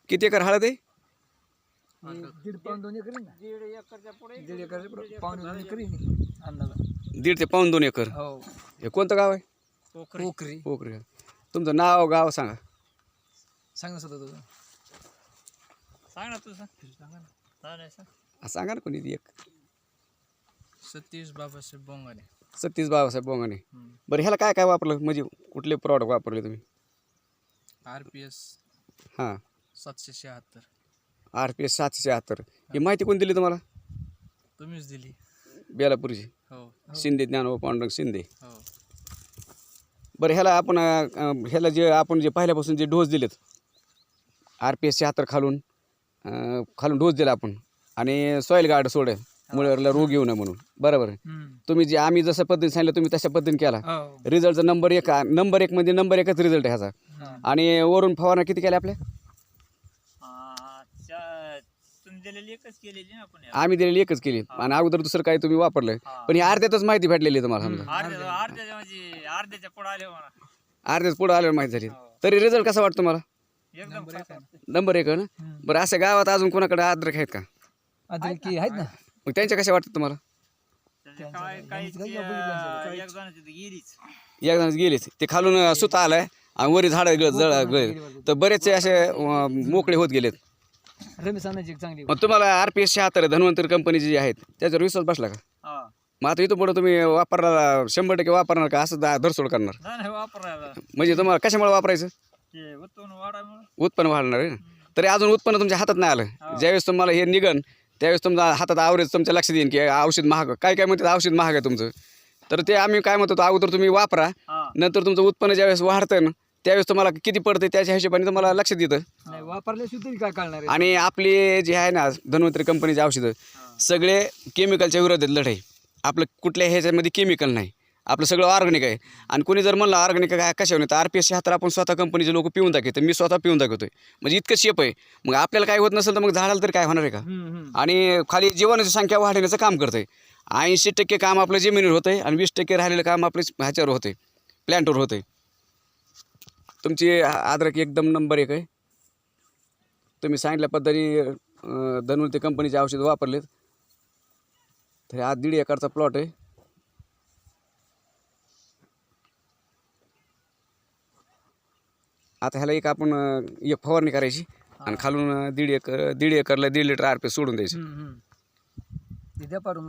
किती एकर हळद आहे? दीड पाऊण 2 एकर ना. दीड एकरच्या पुढे पाऊण 2 एकर अंदाजा. 1.5 ते पाऊण 2 एकर. हो. हे कोणतं गाव आहे? पोखरी. पोखरी. तुमचं नाव गाव सांगा. सांगा सुद्धा तुझं. सांग ना तुझं. सांगा ना कोणी एक. सतीश बाबासाहेब बोंगाने. सतीश बाबासाहेब बोंगाने. बरं ह्याला काय काय वापरलं, म्हणजे कुठले प्रॉडक्ट वापरले तुम्ही? RPS हां 776. RPS 776. ही माहिती कोण दिली तुम्हाला? तुम्हीच दिली. बेलापूरची. हो शिंदे, ज्ञानोबा पांडुरंग शिंदे. हो. बरं ह्याला आपण ह्याला जे आपण जे पहिल्यापासून जे डोस दिलेत RPS 76 खालून डोस दिला आपण, आणि सॉईल गार्ड सोड मुळ्यावरला रोग येऊ नये म्हणून, बरोबर आहे. तुम्ही जे आम्ही जसं पद्धतीने सांगितलं तुम्ही तशा पद्धतीने केला. रिझल्टचा नंबर 1 म्हणजे नंबर 1च रिझल्ट आहे ह्याचा. आणि वरून फवारणा किती केल्या आपल्या? तुम्ही दिलेली एकच केलेली ना आपण. आम्ही दिलेली एकच केली, आणि अगोदर दुसरं काही तुम्ही वापरलं, पण ही अर्ध्यातच माहिती भेटलेली तुम्हाला. समजा अर्ध्याच्या पुढे आले मला. अर्ध्याच पुढे आल्यावर माहिती झाली. तरी रिझल्ट कसा वाटतो तुम्हाला? एकदम नंबर 1 ना. बरं अशा गावात अजून कोणाकडे अद्रक आहेत का? अद्रकी आहेत ना. मग त्यांच्या कशा वाटतात तुम्हाला? एकदाच गेलीच ते खालून सुता आलाय आणि वरी झाड तर बरेचसे असे मोकळे होत गेलेत. रमेश अण्णाची एक चांगली. मग तुम्हाला RPS 76 धन्वंतरी कंपनीचे जे आहेत त्याच्यावर विश्वास बसला का? मग आता इथं पुढे तुम्ही वापरायला 100% वापरणार का, असं धरसोड करणार? नाही वापरायला. म्हणजे तुम्हाला कशामुळे वापरायचं? ते उत्पन्न वाढायमुळे. उत्पन्न वाढणार आहे ना. तरी अजून उत्पन्न तुमच्या हातात नाही आलं. ज्यावेळेस तुम्हाला हे निघन त्यावेळेस तुमच्या हातात आवरेज तुमच्या लक्ष देईन की औषध महाग, काय काय म्हणतात औषध महाग आहे तुमचं. तर ते आम्ही काय म्हणतो, अगोदर तुम्ही वापरा, नंतर तुमचं उत्पन्न ज्यावेळेस वाढतं ना त्यावेळेस तुम्हाला किती पडतं त्याच्या हिशोबाने तुम्हाला लक्ष देतं. नाही वापरल्याशिवाय तरी काय कळणार आहे. आणि आपली जे आहे ना धन्वंतरी कंपनीचे औषधं सगळे केमिकलच्या विरोधात लढाई. आपलं कुठल्या ह्याच्यामध्ये केमिकल नाही, आपलं सगळं ऑर्गॅनिक आहे. आणि कोणी जर म्हणलं ऑर्गॅनिक काय कशावर नाही, तर RPS 76 आपण स्वतः कंपनीचे लोक पिऊन दाखवते, मी स्वतः पिऊन दाखवतोय. म्हणजे इतकं शेप आहे. मग आपल्याला काय होत नसेल तर मग झाडाला तरी काय होणार आहे का? आणि खाली जीवाणूची संख्या वाढवण्याचं काम करतंय. 80% काम आपलं जमिनीवर होतंय आणि 20% राहिलेलं काम आपलं ह्याच्यावर होतंय, प्लॅन्टवर होतंय. तुमची अद्रक एकदम नंबर 1 आहे. तुम्ही सांगितल्या पद्धतीने धन्वंतरी कंपनीचे औषध वापरलेत. तर आज 1.5 एकरचा प्लॉट आहे. आता ह्याला एक आपण एक फवारणी करायची आणि खालून 1.5 एकरला 1.5 लिटर RPS सोडून द्यायचं. द्या पाडून.